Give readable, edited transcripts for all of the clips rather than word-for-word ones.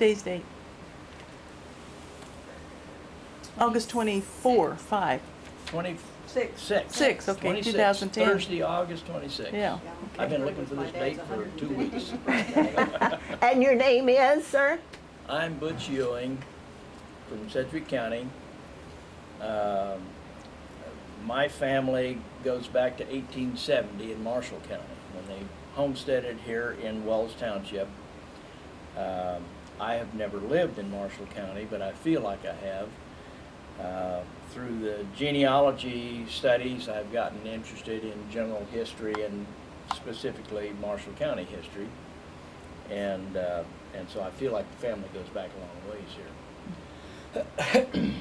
Today's date. August 24, 5. 26. 6, okay, 26, 2010. Thursday, August 26th. Yeah. I've been looking for this date for 2 weeks. And your name is, sir? I'm Butch Ewing from Sedgwick County. My family goes back to 1870 in Marshall County when they homesteaded here in Wells Township. I have never lived in Marshall County, but I feel like I have. Through the genealogy studies, I've gotten interested in general history and specifically Marshall County history. And so I feel like the family goes back a long ways here.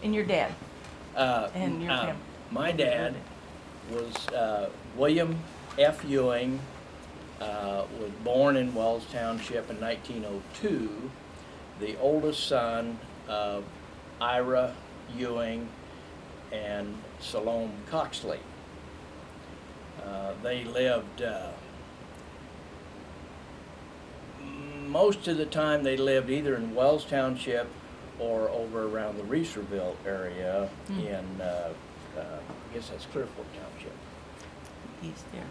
And your dad? And your family? My dad was William F. Ewing, was born in Wells Township in 1902, the oldest son of Ira Ewing and Salome Coxley. They lived, most of the time they lived either in Wells Township or over around the Reeserville area in, I guess that's Clearfork Township. East there.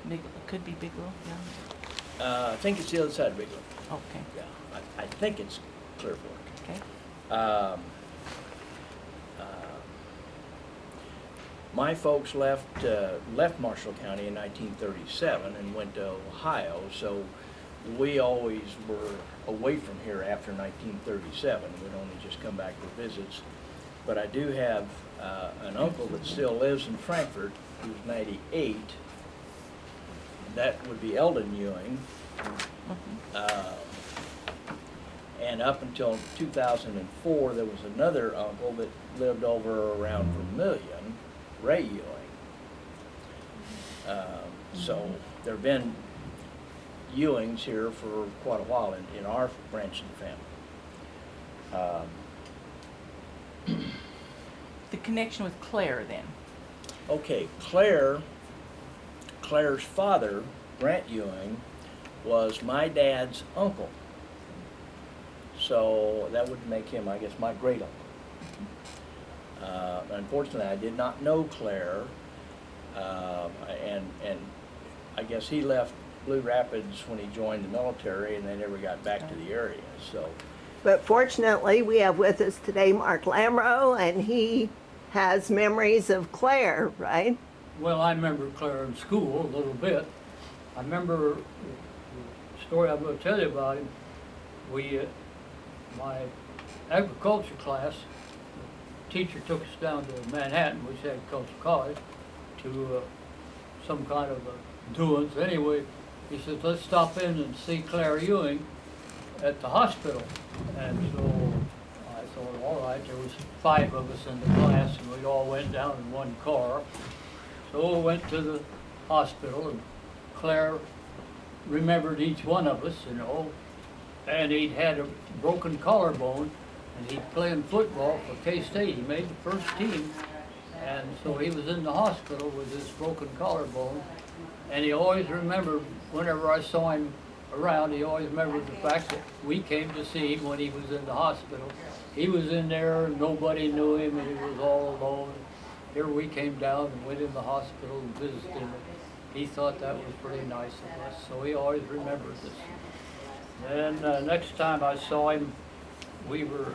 Big, could be Bigelow, yeah. I think it's the other side of Bigelow. Okay. Yeah, I think it's Clearfork. Okay. My folks left Marshall County in 1937 and went to Ohio, so we always were away from here after 1937. We'd only just come back for visits. But I do have an uncle that still lives in Frankfort, who's 98. That would be Eldon Ewing. And up until 2004, there was another uncle that lived over around Vermillion, Ray Ewing. So there have been Ewings here for quite a while in our branch of the family. The connection with Claire then? Okay, Claire's father, Grant Ewing, was my dad's uncle. So that would make him, I guess, my great uncle. Unfortunately, I did not know Claire, and I guess he left Blue Rapids when he joined the military, and they never got back to the area. So, But fortunately, we have with us today Mark Lamro, and he has memories of Claire, right? Well, I remember Claire in school a little bit. I remember the story I'm going to tell you about him. My agriculture class, the teacher took us down to Manhattan, which is Agricultural College, to some kind of doings. Anyway, he says, let's stop in and see Claire Ewing at the hospital. And so I thought, all right, there was 5 of us in the class, and we all went down in one car. So we went to the hospital, and Claire remembered each one of us, you know, and he'd had a broken collarbone, and he'd playing football for K-State. He made the first team, and so he was in the hospital with this broken collarbone, and he always remembered, whenever I saw him around, he always remembered the fact that we came to see him when he was in the hospital. He was in there, nobody knew him, and he was all alone. Here we came down and went in the hospital and visited him. He thought that was pretty nice of us, so he always remembered this. Then next time I saw him, he was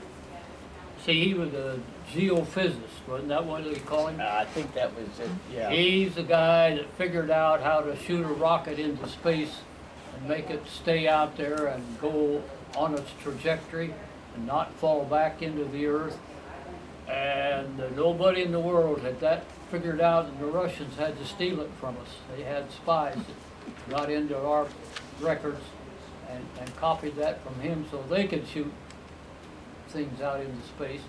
a geophysicist, wasn't that what they call him? I think that was it, yeah. He's the guy that figured out how to shoot a rocket into space and make it stay out there and go on its trajectory and not fall back into the earth. And nobody in the world had that figured out, and the Russians had to steal it from us. They had spies that got into our records and copied that from him so they could shoot things out into space.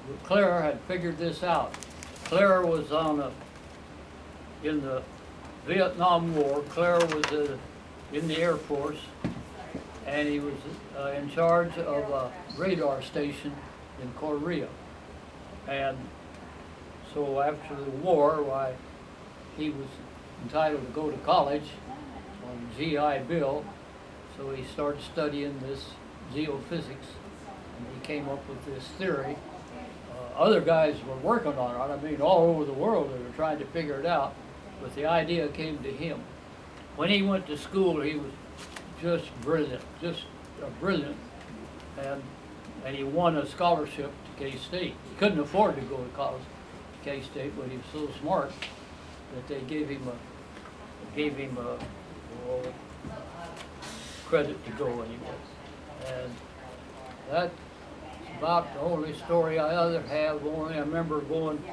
But Claire had figured this out. Claire was in the Vietnam War. Claire was in the Air Force, and he was in charge of a radar station in Korea. And so after the war, he was entitled to go to college. So GI Bill, so he started studying this geophysics, and he came up with this theory. Other guys were working on it, I mean, all over the world they were trying to figure it out, but the idea came to him. When he went to school, he was just brilliant, brilliant, and he won a scholarship to K-State. He couldn't afford to go to college, K-State, but he was so smart that they gave him a credit to go anyway. And that's about the only story I other have. Only I remember going,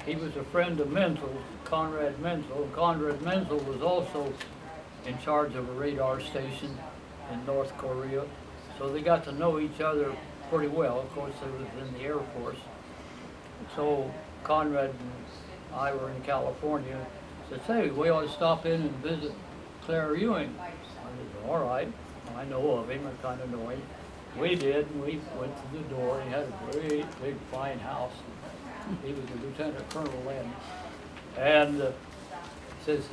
he was a friend of Menzel's, Conrad Menzel, and Conrad Menzel was also in charge of a radar station in North Korea. So they got to know each other pretty well. Of course, they was in the Air Force. So Conrad and I were in California. Said, hey, we ought to stop in and visit Claire Ewing. I said, all right. I know of him, I kind of know him. We did, and we went to the door. He had a great, big, fine house. He was a Lieutenant Colonel then. And says,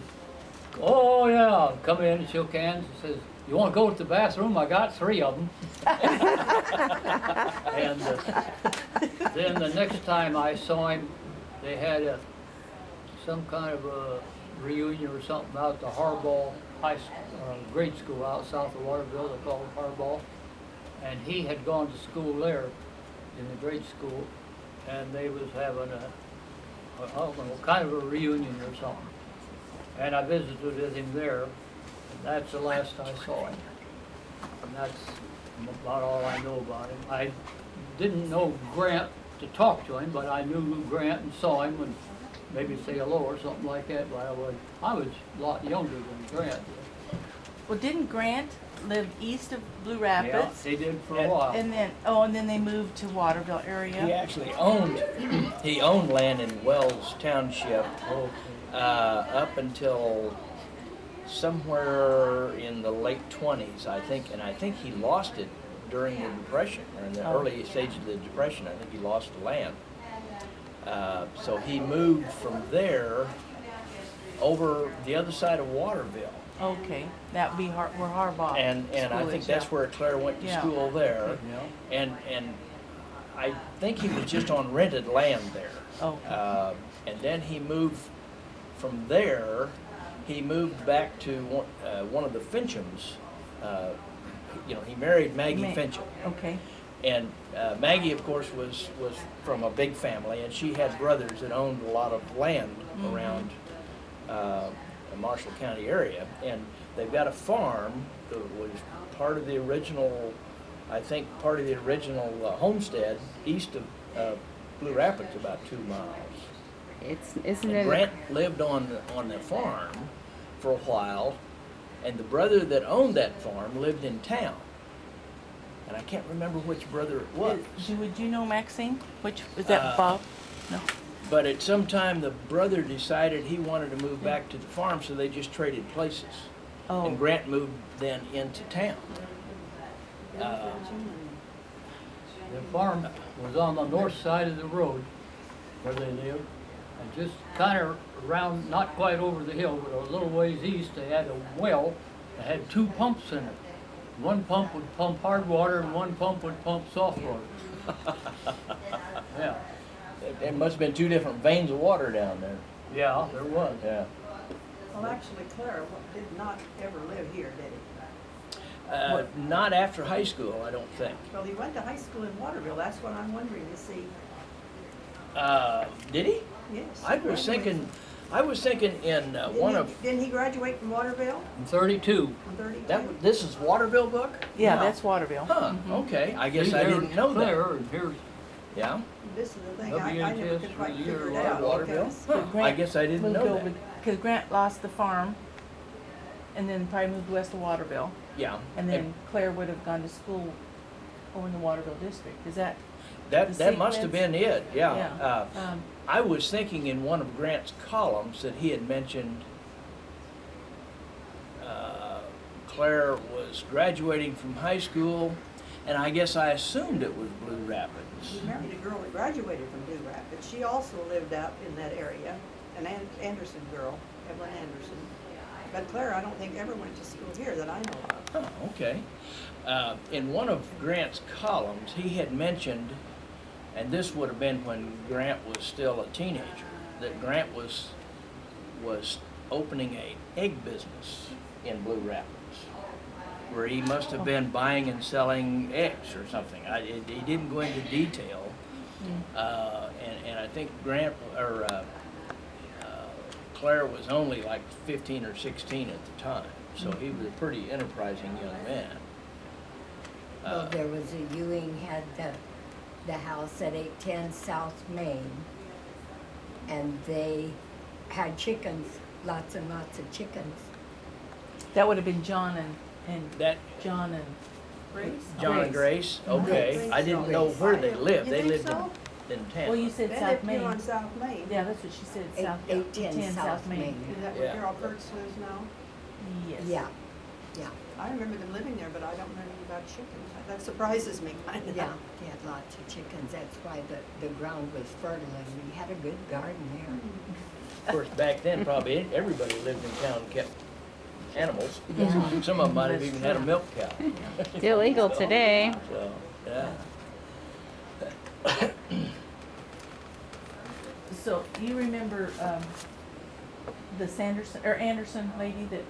oh yeah, come in and shook hands. He says, you want to go to the bathroom? I got 3 of them. And then the next time I saw him, they had some kind of a reunion or something out at the Harbaugh grade school out south of Waterville. They call it Harbaugh. And he had gone to school there in the grade school, and they was having I don't know, kind of a reunion or something. And I visited with him there, and that's the last I saw him. And that's about all I know about him. I didn't know Grant to talk to him, but I knew Grant and saw him and maybe say hello or something like that, but I was a lot younger than Grant. Well, didn't Grant live east of Blue Yeah, Rapids? they did for a while. And then they moved to Waterville area? He actually owned land in Wells Township up until somewhere in the late 20s, I think, and I think he lost it during the Depression, or in the early stage of the Depression. I think he lost the land. So he moved from there over the other side of Waterville. Okay, that would be where Harbaugh And I school think is, that's yeah. where Claire went to Yeah. school there. Yeah. And I think he was just on rented land there. Okay. And then he moved from there. He moved back to one of the Finchams. He married Maggie Fincham. Okay. And Maggie, of course, was from a big family, and she had brothers that owned a lot of land around the Marshall County area. And they've got a farm that was part of the original, homestead east of Blue Rapids, about 2 miles. Isn't And it? Grant lived on the farm for a while, and the brother that owned that farm lived in town. And I can't remember which brother it was. Would you know Maxine? Which was that Bob? No. But at some time, the brother decided he wanted to move back to the farm, so they just traded places. Oh. And Grant moved then into town. The farm was on the north side of the road where they lived, and just kind of around, not quite over the hill, but a little ways east, they had a well that had 2 pumps in it. One pump would pump hard water and one pump would pump soft water. Yeah, There must have been 2 different veins of water down there. yeah, there was. Yeah. Well, actually, Claire did not ever live here, did he? Not after high school, I don't think. Well, he went to high school in Waterville. That's what I'm wondering to see. Did he? Yes. I was thinking in one of Didn't he graduate from Waterville In 32. in 32? this is Waterville book? Yeah, No. that's Waterville. Huh, okay. I guess I Here's didn't know that. Claire, and here's Yeah? This is the thing, I never WHS could quite for the figure it year, out. Waterville? because- Huh, I guess I didn't know that. Because Grant lost the farm, and then probably moved west of Waterville, Yeah. and then Claire would have gone to school over in the Waterville district. Is that? That the must have been it, yeah. Yeah. I was thinking in one of Grant's columns that he had mentioned Claire was graduating from high school, and I guess I assumed it was Blue Rapids. He married a girl that graduated from Blue Rapids. She also lived out in that area, an Anderson girl, Evelyn Anderson. But Claire, I don't think ever went to school here that I know of. Oh, okay. In one of Grant's columns, he had mentioned, and this would have been when Grant was still a teenager, that Grant was opening a egg business in Blue Rapids, where he must have been buying and selling eggs or something. He didn't go into detail, and I think Grant or Claire was only like 15 or 16 at the time, so he was a pretty enterprising young man. Well, there was a Ewing had the house at 810 South Main, and they had chickens, lots and lots of chickens. That would have been John and That John and Grace? John and Grace, okay. Grace. I didn't know where they lived. You They think lived so? in well, you town. said They South lived Main. here on South Main. Yeah, that's what she said. Eight- South 810 South Main. Is that Yeah. where Carol Kurtz lives now? Yes. Yeah, I remember them living there, but I don't know anything about chickens. That surprises me kind of. yeah, they had lots of chickens. That's why the ground was fertile, and we had a good garden there. Of course, back then, probably everybody lived in town and kept animals. Yeah. Some of them might have That's even had a true. milk cow. It's illegal today. So, yeah. So you remember the Sanderson or Anderson lady that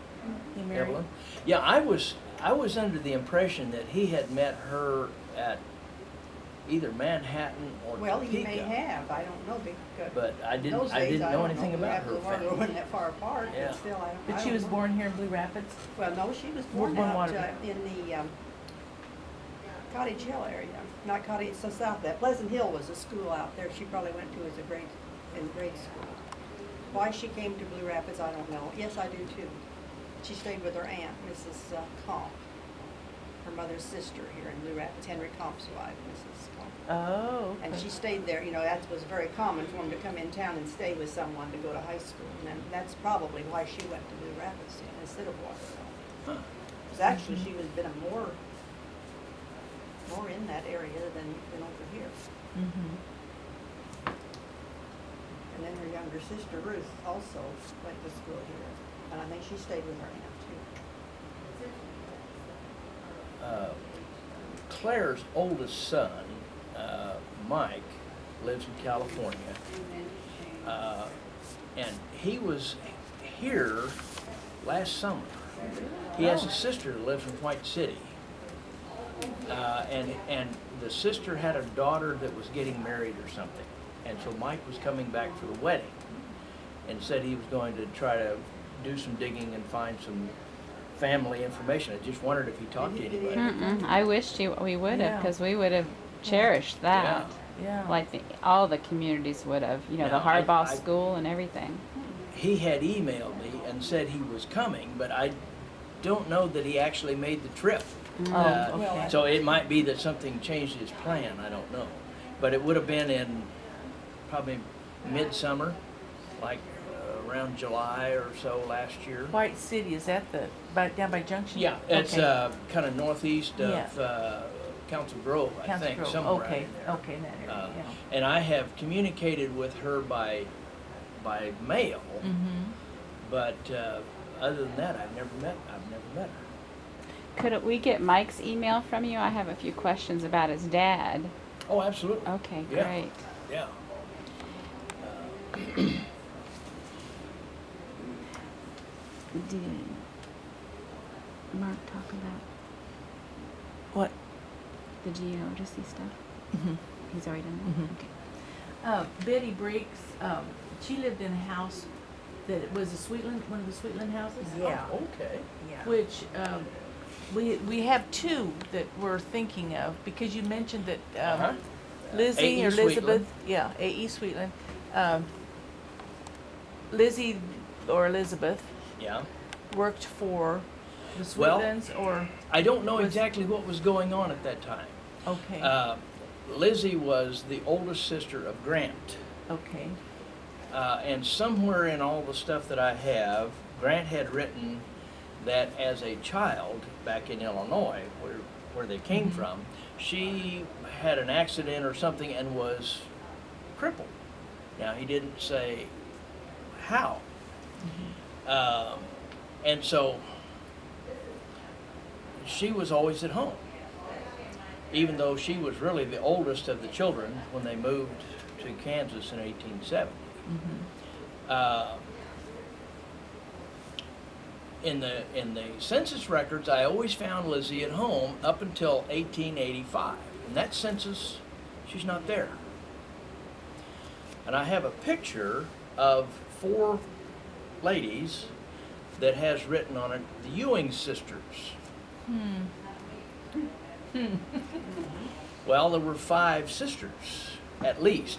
he married? Evelyn? Yeah, I was under the impression that he had met her at either Manhattan or Well, he may Topeka. have, I don't know, because But I those didn't days, know anything Blue about her Rapids and Lamro family. weren't that far apart, Yeah. but still, I don't. But she was born here in Blue Rapids. Well, no, she was Born born out Waterbury. in the Cottage Hill area, not Cottage, so south of that. Pleasant Hill was a school out there she probably went to as a in grade school. Why she came to Blue Rapids, I don't know. Yes, I do too. She stayed with her aunt, Mrs. Comp, her mother's sister here in Blue Rapids, Henry Comp's wife, Mrs. Comp. Oh. Okay. And she stayed there, you know, that was very common for them to come in town and stay with someone to go to high school. And then that's probably why she went to Blue Rapids instead of Waterville. Huh. Because actually she was been more in that area than over here. Mm-hmm. And then her younger sister Ruth also went to school here. And I think she stayed with her aunt too. Claire's oldest son, Mike, lives in California. And he was here last summer. He has a sister that lives in White City. And the sister had a daughter that was getting married or something. And so Mike was coming back for the wedding and said he was going to try to do some digging and find some family information. I just wondered if he talked to anybody. I wished we would have, Yeah. because we would have cherished that. Yeah. Like all the communities would have, the Now, Harbaugh I- School and everything. He had emailed me and said he was coming, but I don't know that he actually made the trip. Oh, okay. So it might be that something changed his plan, I don't know. But it would have been in probably midsummer, like around July or so last year. White City, is that down by Junction? Yeah, it's Okay. kind of northeast of Council Grove, I Council think, Grove. somewhere Okay, in there. okay, in that area, yeah. And I have communicated with her by mail, Mm-hmm. but other than that, I've never met her. Could we get Mike's email from you? I have a few questions about his dad. Oh, absolutely. Okay, Yeah. great. Yeah. Did Mark talk about What? the geodesy stuff? Mm-hmm. He's already done that? Mhm. Okay. Betty Briggs, she lived in a house that was one of the Sweetland houses. Yeah, Oh, okay. yeah. Which, we have two that we're thinking of, because you mentioned that, Uh-huh. Lizzie A.E. or Sweetland. Elizabeth, yeah, A.E. Sweetland. Lizzie or Elizabeth Yeah. worked for the Well- Sweetlands, or, I don't know Was- exactly what was going on at that time. okay, Lizzie was the oldest sister of Grant. okay, And somewhere in all the stuff that I have, Grant had written that as a child back in Illinois, where they came from, she had an accident or something and was crippled. Now, he didn't say how. And so she was always at home, even though she was really the oldest of the children when they moved to Kansas in 1870. In the census records, I always found Lizzie at home up until 1885. In that census, she's not there. And I have a picture of 4 ladies that has written on it, the Ewing sisters. Well, there were 5 sisters, at least,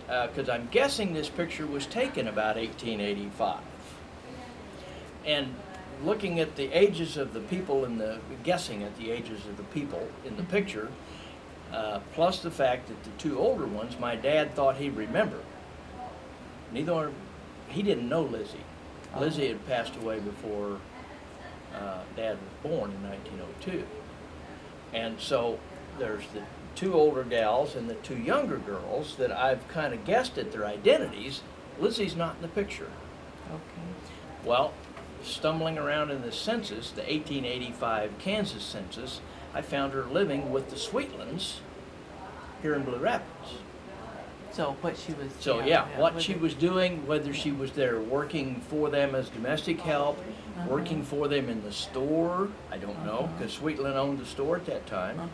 because I'm guessing this picture was taken about 1885. And looking at the ages of the people guessing at the ages of the people in the picture, plus the fact that the 2 older ones, my dad thought he remembered. He didn't know Lizzie. Lizzie had passed away before Dad was born in 1902. And so there's the 2 older gals and the 2 younger girls that I've kind of guessed at their identities. Lizzie's not in the picture. Okay. Well, stumbling around in the census, the 1885 Kansas census, I found her living with the Sweetlands here in Blue Rapids. So what she was. So what she was doing, whether she was there working for them as domestic help, working for them in the store, I don't know, because Sweetland owned the store at that time,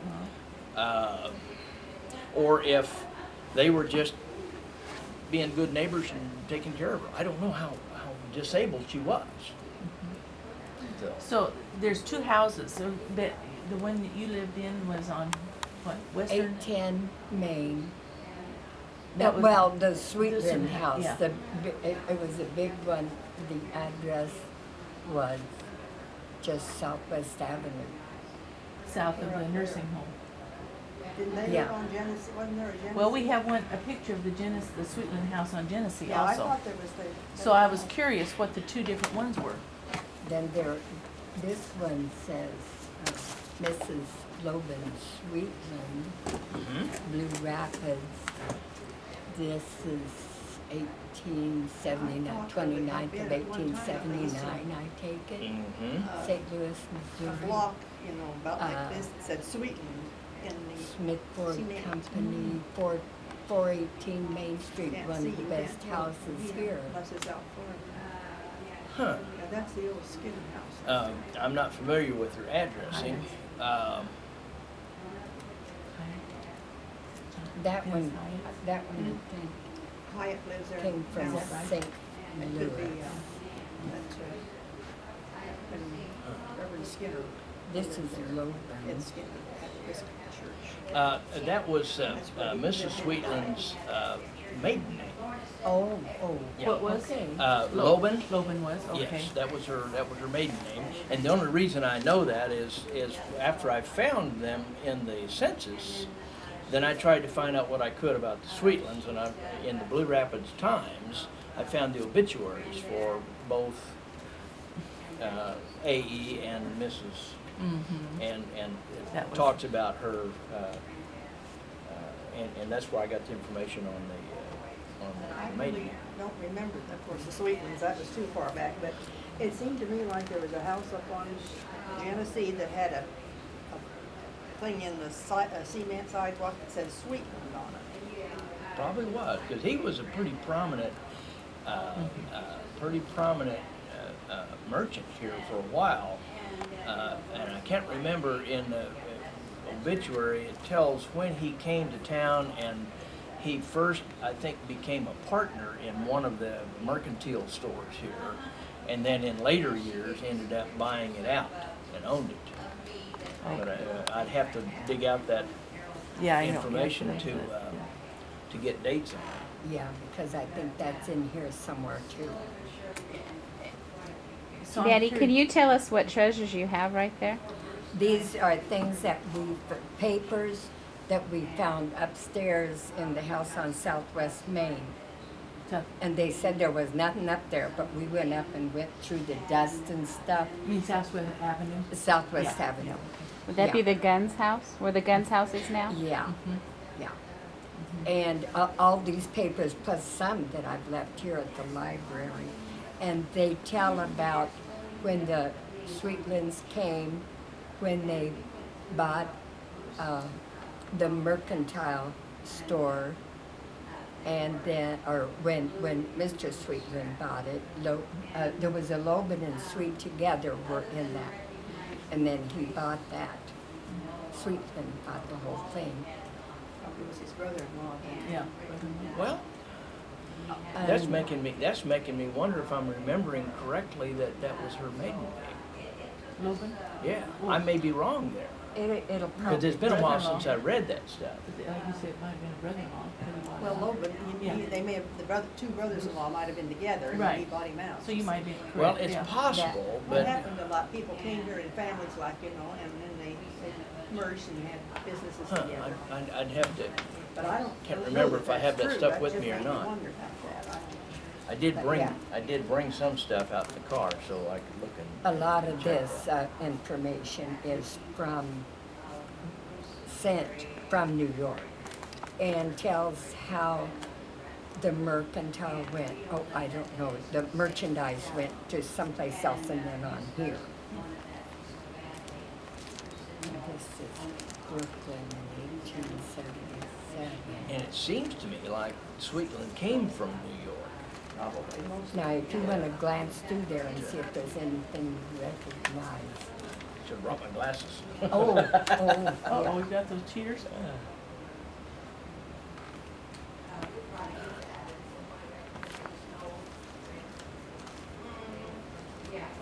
or if they were just being good neighbors and taking care of her. I don't know how disabled she was. So there's 2 houses. So that the one that you lived in was on what, Western? 810 Main. That was Well, the the Sweetland house, yeah. it was a big one. The address was just Southwest Avenue. South of the nursing home. Didn't they Yeah. live on Genesee? Wasn't there a Genesee? Well, we have a picture of the Sweetland house on Genesee Yeah, I also. thought there was the. So I was curious what the 2 different ones were. Then this one says Mrs. Loban Sweetland, Blue Rapids. This is 1879, 29th of 1879, I take it. St. Louis, A Missouri. block, about like this, that said Sweetland in the. Smith Ford Cement. Company, 418 Main Street, Can't one see, of the you best can't tell, houses here. Unless it's out front. Huh. Yeah, that's the old Skinner house. I'm not familiar with her addressing. That one, I think, Hyatt lives there. came from now. St. It Louis. could be, that's and Reverend Skinner. This is Ed Loban. Skinner at Episcopal Church. That was Mrs. Sweetland's maiden name. Oh, Yeah. What was? okay. Loban. Loban was, okay. Yes, that was her maiden name. And the only reason I know that is after I found them in the census, then I tried to find out what I could about the Sweetlands, and in the Blue Rapids Times, I found the obituaries for both A.E. and Mrs. And That it was- talks about her, and that's where I got the information on I the maiden really name. don't remember, of course, the Sweetlands, that was too far back, but it seemed to me like there was a house up on Genesee that had a thing in the cement sidewalk that said Sweetland on it. Probably was, because he was a pretty prominent, merchant here for a while. And I can't remember in the obituary, it tells when he came to town, and he first, I think, became a partner in one of the mercantile stores here, and then in later years ended up buying it out and owned it. But I'd have to dig out that Yeah, I know. information Yeah, to get dates on it. Yeah, because I think that's in here somewhere too. So I'm Betty, curious- can you tell us what treasures you have right there? These are things papers that we found upstairs in the house on Southwest Main. So- And they said there was nothing up there, but we went up and went through the dust and stuff. You mean Southwest Avenue? Southwest Yeah, Avenue. Would that be Yeah. the Guns house, where the Guns house is now? Yeah, yeah. And all these papers, plus some that I've left here at the library. And they tell about when the Sweetlands came, when they bought the mercantile store, and then, or when Mr. Sweetland bought it, there was a Loban and Sweet together were in that. And then he bought that. Sweetland bought the whole thing. Probably was his brother-in-law then. Yeah. Well, that's making me wonder if I'm remembering correctly that that was her maiden name. Logan? Yeah, I may be wrong there. It'll Because probably, it's been a while Brother-in-law. since I read that stuff. Like you said, it might have been a brother-in-law. Well, Logan, Yeah. they may have, two brothers-in-law might have been together, and Right. he bought him out. So you might be correct. Well, it's yeah. possible, What but happened a lot, people came here in families like, and then they merged and had businesses together. I'd have to. But I don't. Can't know remember if I that's have that true. stuff That with just me or made not. wonder about that. I did bring some stuff out in the car so I could look and. a lot of check this that. information is sent from New York and tells how the mercantile went. Oh, I don't know. The merchandise went to someplace else and then on here. This is Brooklyn in 1877. And it seems to me like Sweetland came from New York. Probably. Now, if you want to glance through there and see if there's anything you recognize. Should have brought my glasses. Oh, Oh, yeah. we've got those cheaters?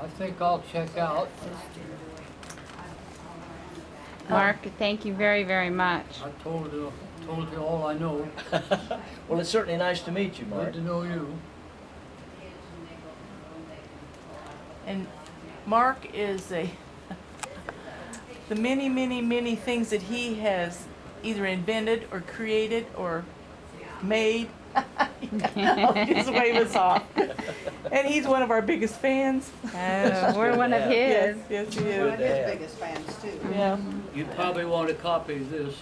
I think I'll check out. Mark, thank you very, very much. I told you all I know. Well, it's certainly nice to meet you, Mark. Good to know you. And Mark is the many, many, many things that he has either invented or created or made. Just wave us off. And he's one of our biggest fans. We're one of Yeah. his. Yes, he One is. of Yeah. his biggest fans too. Yeah. You probably want a copy of this.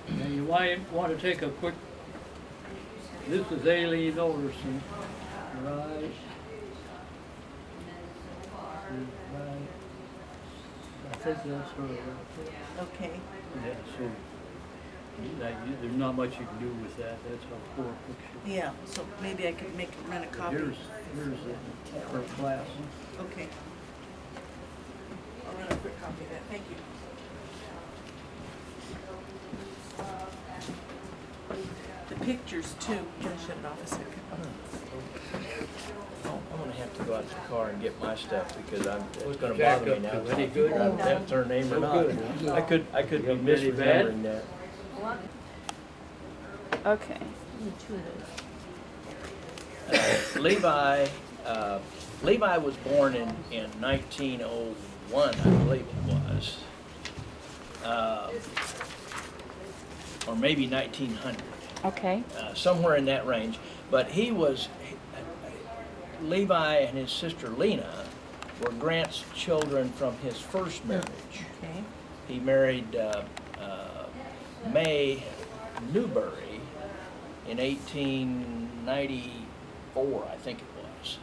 And you might want to take a quick, this is Aileen Alderson, right? Right. I think that's her right there. Okay. Yeah, so, there's not much you can do with that, that's a poor picture. Yeah, so maybe I could run a copy. Here's her class. Okay. I'll run a quick copy of that. Thank you. The pictures too. I'm gonna shut it off a second. Oh, I'm gonna have to go out to the car and get my stuff because it's What's gonna Jack bother me up now. to? Any good? If that's her name or So not. good. I could be Any bad? misremembering that. Okay. Two of those. Levi was born in 1901, I believe it was. Or maybe 1900. Okay. Somewhere in that range. But Levi and his sister Lena were Grant's children from his first marriage. Okay. He married May Newberry in 1894, I think it was.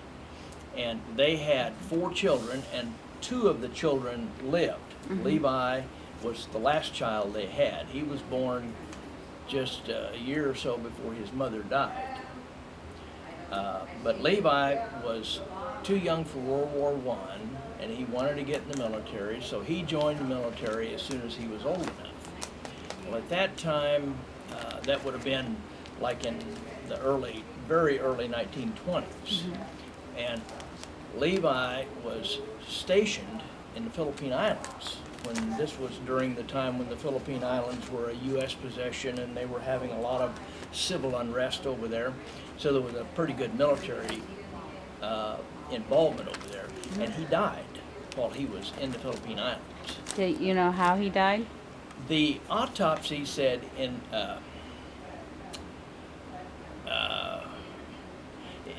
And they had 4 children, and 2 of the children lived. Mhm. Levi was the last child they had. He was born just a year or so before his mother died. But Levi was too young for World War I, and he wanted to get in the military, so he joined the military as soon as he was old enough. Well, at that time, that would have been like in the very early 1920s. And Levi was stationed in the Philippine Islands when this was during the time when the Philippine Islands were a U.S. possession and they were having a lot of civil unrest over there. So there was a pretty good military involvement over there. And he died while he was in the Philippine Islands. Do you know how he died? The autopsy said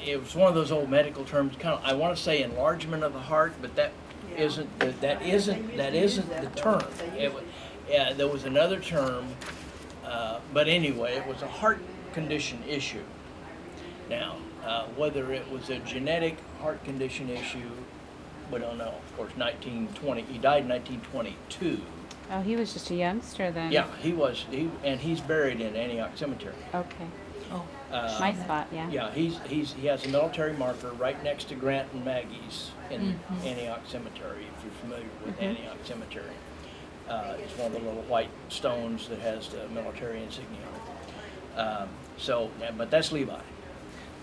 it was one of those old medical terms, kind of, I want to say enlargement of the heart, but that isn't the term. There was another term, but anyway, it was a heart condition issue. Now, whether it was a genetic heart condition issue, we don't know. Of course, 1920, he died in 1922. Oh, he was just a youngster then. Yeah, and he's buried in Antioch Cemetery. Okay. Oh, My spot, yeah. Yeah, he has a military marker right next to Grant and Maggie's in Antioch Cemetery, if you're familiar with Antioch Cemetery. It's one of the little white stones that has the military insignia on it. But that's Levi.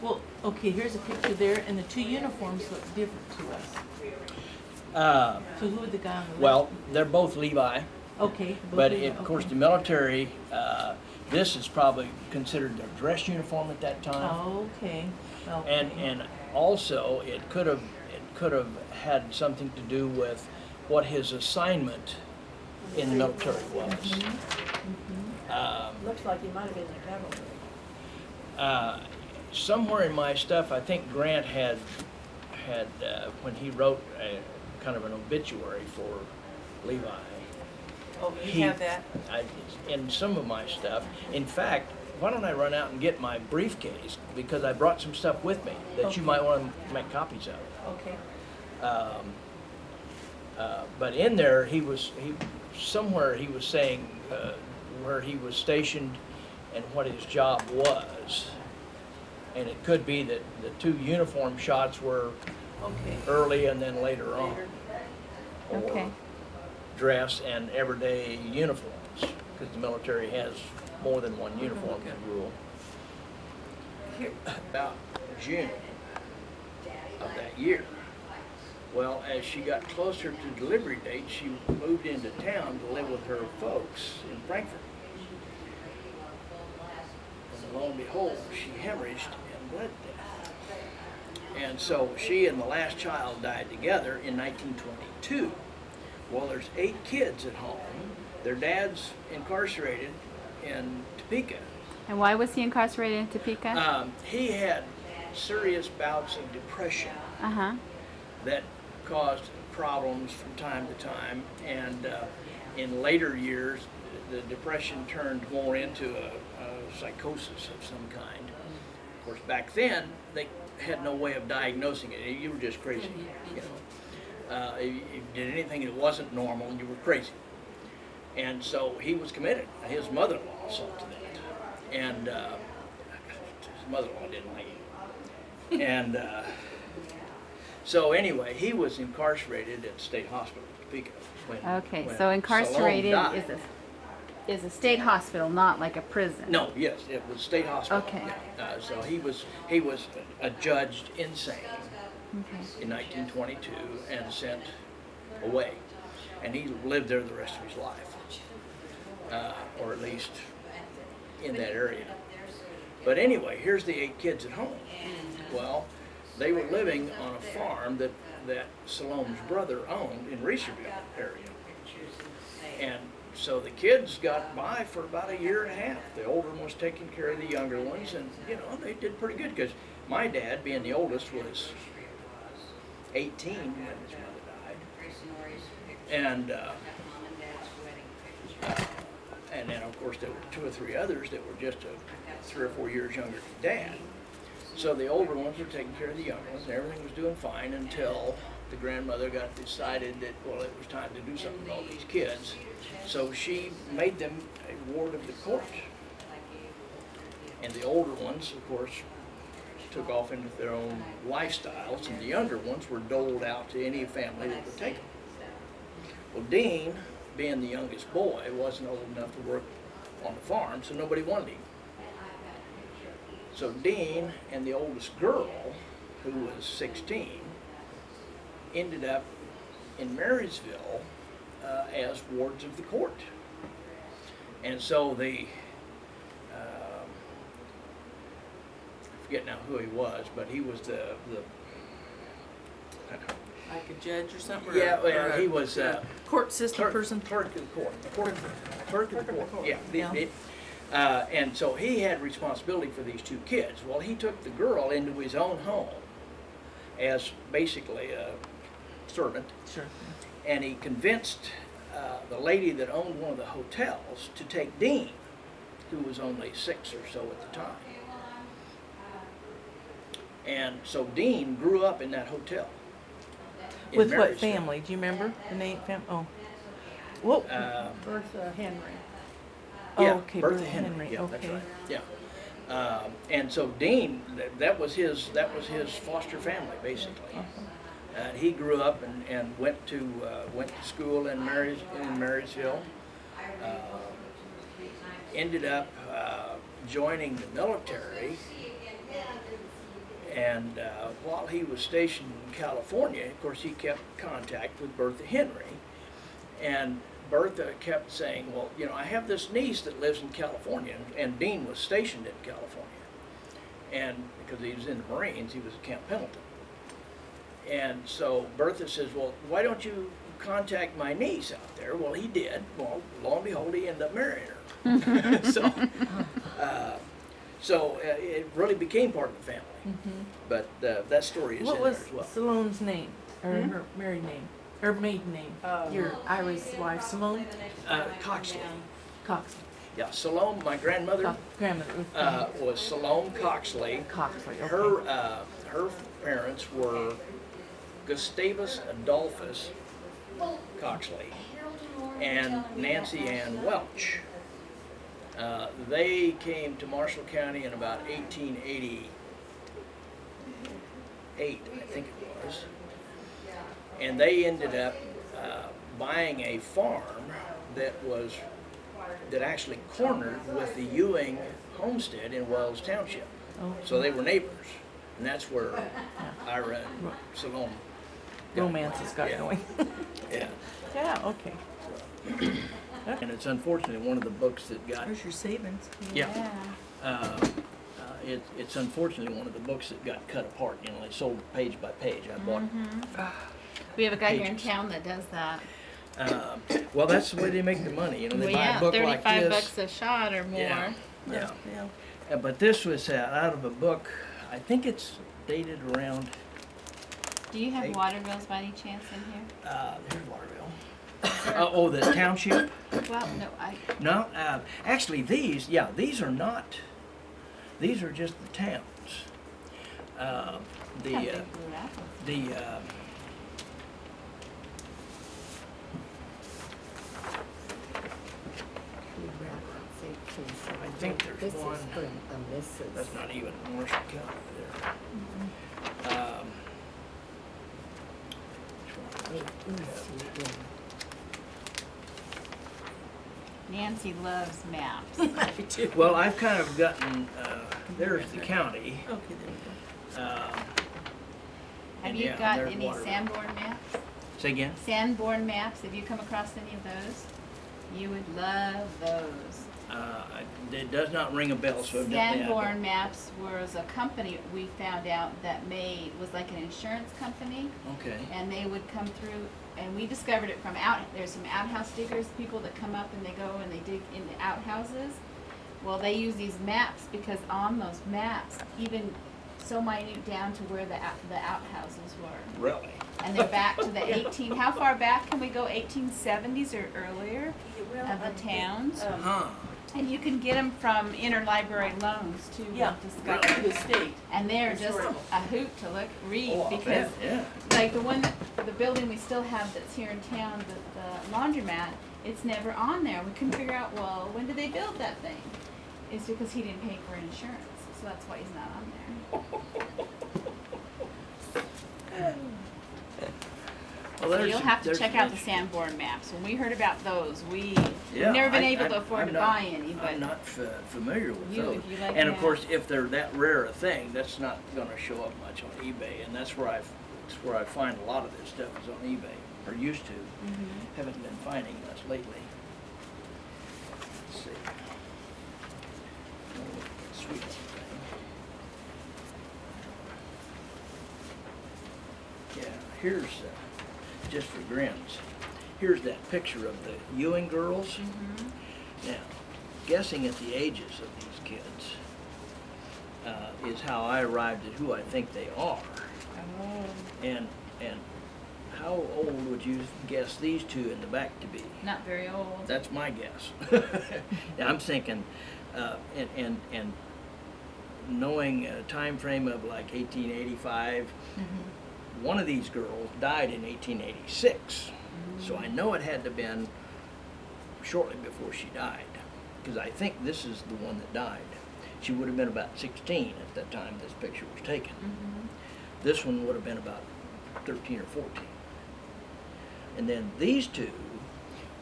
well, okay, here's a picture there, and the two uniforms look different to us. So who would the guy on the left? Well, they're both Levi, Okay. both but of them, of course okay. the military, this is probably considered their dress uniform at that time. Okay. Okay. And also it could have had something to do with what his assignment in the military was. Looks like he might have been in the cavalry. Somewhere in my stuff, I think Grant had when he wrote kind of an obituary for Levi. Oh, you he- have that? In some of my stuff. In fact, why don't I run out and get my briefcase, because I brought some stuff with me that you might want to make copies of. Okay. But in there, somewhere he was saying where he was stationed and what his job was. And it could be that the two uniform shots were Okay. early and then later on. Or Okay. dress and everyday uniforms, because the military has more than one uniform rule. Here. About June of that year, well, as she got closer to delivery date, she moved into town to live with her folks in Frankfurt. And lo and behold, she hemorrhaged and bled to death. And so she and the last child died together in 1922. Well, there's 8 kids at home. Their dad's incarcerated in Topeka. And why was he incarcerated in Topeka? He had serious bouts of depression Uh-huh. that caused problems from time to time, and in later years, the depression turned more into a psychosis of some kind. Of course, back then, they had no way of diagnosing it. You were just crazy, you know. If you did anything that wasn't normal, you were crazy. And so he was committed. His mother-in-law saw to that. And his mother-in-law didn't like it. And so anyway, he was incarcerated at the state hospital in Topeka. Okay, when so incarcerated Salome is died. a state hospital, not like a prison. No, yes, it was state hospital. Okay. Yeah. So he was adjudged insane Okay. in 1922 and sent away. And he lived there the rest of his life, or at least in that area. But anyway, here's the 8 kids at home. Well, they were living on a farm that Salome's brother owned in Reeserville area. And so the kids got by for about a year and a half. The older one was taking care of the younger ones, and you know, they did pretty good, because my dad, being the oldest, was 18 when his mother died. And then of course there were 2 or 3 others that were just 3 or 4 years younger than Dad. So the older ones were taking care of the younger ones, and everything was doing fine until the grandmother got decided that, well, it was time to do something with all these kids. So she made them a ward of the court. And the older ones, of course, took off into their own lifestyles, and the younger ones were doled out to any family that would take them. Well, Dean, being the youngest boy, wasn't old enough to work on the farm, so nobody wanted him. So Dean and the oldest girl, who was 16, ended up in Marysville as wards of the court. And so I forget now who he was, but he was the Like a judge or something? yeah, or well, a he was court system person? Clerk of the court. Clerk of the court. Yeah. Yeah. And so he had responsibility for these 2 kids. Well, he took the girl into his own home as basically a servant, Sure. and he convinced the lady that owned one of the hotels to take Dean, who was only 6 or so at the time. And so Dean grew up in that hotel. in With what Marysville. family? Do you remember the name? Oh. Whoa. Bertha Henry. Yeah, Okay, Bertha Bertha Henry. Henry, Yeah, that's okay. right. Yeah. And so Dean, that was his foster family basically. He grew up and went to school in Marysville. Ended up joining the military, and while he was stationed in California, of course, he kept contact with Bertha Henry, and Bertha kept saying, well, you know, I have this niece that lives in California, and Dean was stationed in California, and because he was in the Marines, he was at Camp Pendleton. And so Bertha says, well, why don't you contact my niece out there? Well, he did. Well, lo and behold, he ended up marrying her. So it really became part of the family. Mm-hmm. But that story is What in was there as well. Salone's name? Or her married name? Her maiden name? Your Irish wife, Salone? Coxley. Coxley. Yeah, Salome, my grandmother, Grandmother. was Salome Coxley. Coxley, okay. Her parents were Gustavus Adolphus Coxley and Nancy Ann Welch. They came to Marshall County in about 1888, I think it was. And they ended up buying a farm that actually cornered with the Ewing homestead in Wells Township. Oh. So they were neighbors, and that's where Ira and Salome Romances got Yeah. going. Yeah. Yeah, okay. And it's unfortunately one of the books that got, There's your savings. yeah. It's unfortunately one of the books that got cut apart. You know, they sold page by page. I bought. We have a guy here in Pages. town that does that. Well, that's the way they make the money. You know, they Well, buy yeah, a book like 35 this. bucks a shot or more. Yeah. Yeah. Yeah. But this was out of a book. I think it's dated around. Do you have Hey. water bills by any chance in here? Here's Waterville. Oh, the township. Well, no, No, actually these are not. These are just the towns. have The Big Blue Apple. I think there's This one. is for a Mrs. That's not even Marshall County there. Which one? Nancy loves maps. Well, I've kind of gotten. There's the county. Okay, there we go. Have And you yeah, got there's any Waterville. Sanborn maps? Say again. Sanborn maps, have you come across any of those? You would love those. It does not ring a bell, so evidently I don't. Sanborn Maps was a company we found out that was like an insurance company, Okay. and they would come through, and we discovered it from there's some outhouse diggers, people that come up and they go and they dig into outhouses. Well, they use these maps because on those maps, even so minute down to where the outhouses were. Really? And they're back to the how far back can we go, 1870s or earlier of the towns? Huh. And you can get them from interlibrary loans too. Yeah, Discover. right to the state. And they're just Historical. a hoot to read Oh, I'll because, bet, yeah. like the building we still have that's here in town, the laundromat, it's never on there. We couldn't figure out, well, when did they build that thing? It's because he didn't pay for insurance, so that's why he's not on there. Well, So there's you'll some- have to there's check some out the Sanborn maps. When we heard about those, we've Yeah, never been I- able I'm- to afford I'm to not- buy any, but I'm not familiar with You, those. if you like And of that. course, if they're that rare a thing, that's not going to show up much on eBay, and that's where I find a lot of this stuff is on eBay, or used to. Mm-hmm. Haven't been finding much lately. Let's see. Oh, sweet little thing. Yeah, here's just for grins. Here's that picture of the Ewing girls. Now, guessing at the ages of these kids is how I arrived at who I think they are. oh, And how old would you guess these two in the back to be? not very old. That's my guess. Yeah, I'm thinking, and knowing a time frame of like 1885, one of these girls died in 1886. So I know it had to have been shortly before she died, because I think this is the one that died. She would have been about 16 at the time this picture was taken. This one would have been about 13 or 14. And then these two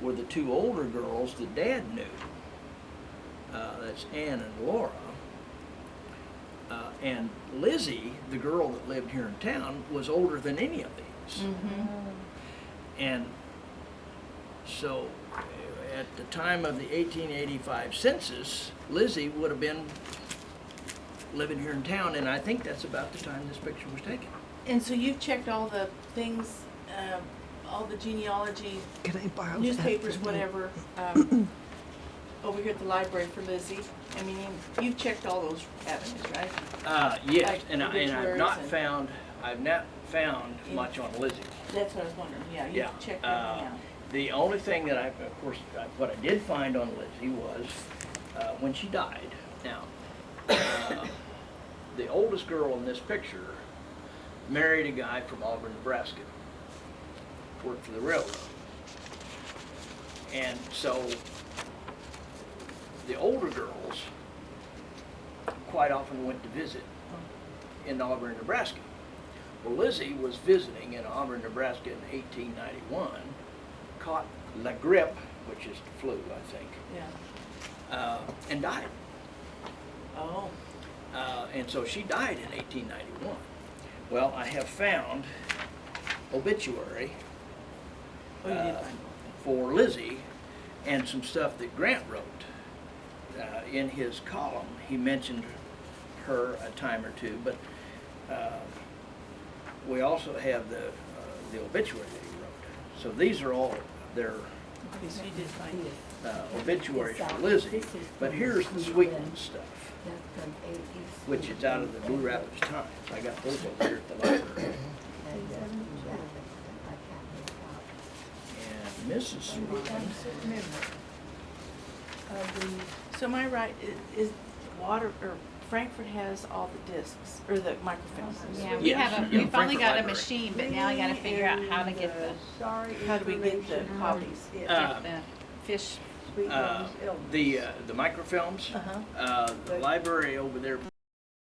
were the two older girls that Dad knew. That's Ann and Laura. And Lizzie, the girl that lived here in town, was older than any of these. And so at the time of the 1885 census, Lizzie would have been living here in town, and I think that's about the time this picture was taken. And so you've checked all the things, all the genealogy, Can I borrow newspapers, whatever, over here at the library for Lizzie. I mean, you've checked all those avenues, right? Yes, Like and I've obituaries not and- found, much on Lizzie. That's what I was wondering, yeah, Yeah. you've checked everything out. The only thing that what I did find on Lizzie was when she died. Now, the oldest girl in this picture married a guy from Auburn, Nebraska, worked for the railroad. And so the older girls quite often went to visit in Auburn, Nebraska. Well, Lizzie was visiting in Auburn, Nebraska in 1891, caught la grippe, which is the flu, I think, Yeah. and died. Oh, And so she died in 1891. Well, I have found obituary oh, you did find for Lizzie and some stuff that Grant wrote. In his column, he mentioned her a time or two, but we also have the obituary that he wrote. So these are all their okay, so you did find it. obituaries for Lizzie. But here's the Sweetland stuff, That's from 80s. which is out of the Blue Rapids Times. I got those over here at the library. And Mrs. Sweetland, So am I right, is water, or Frankfurt has all the discs, or the microfilms? Yeah, we Yes, have yeah, we've only Frankfurt got a Library. machine, but now I gotta figure out how to get the, How do we get the copies? Uh, the fish. the microfilms, Uh-huh. the library over there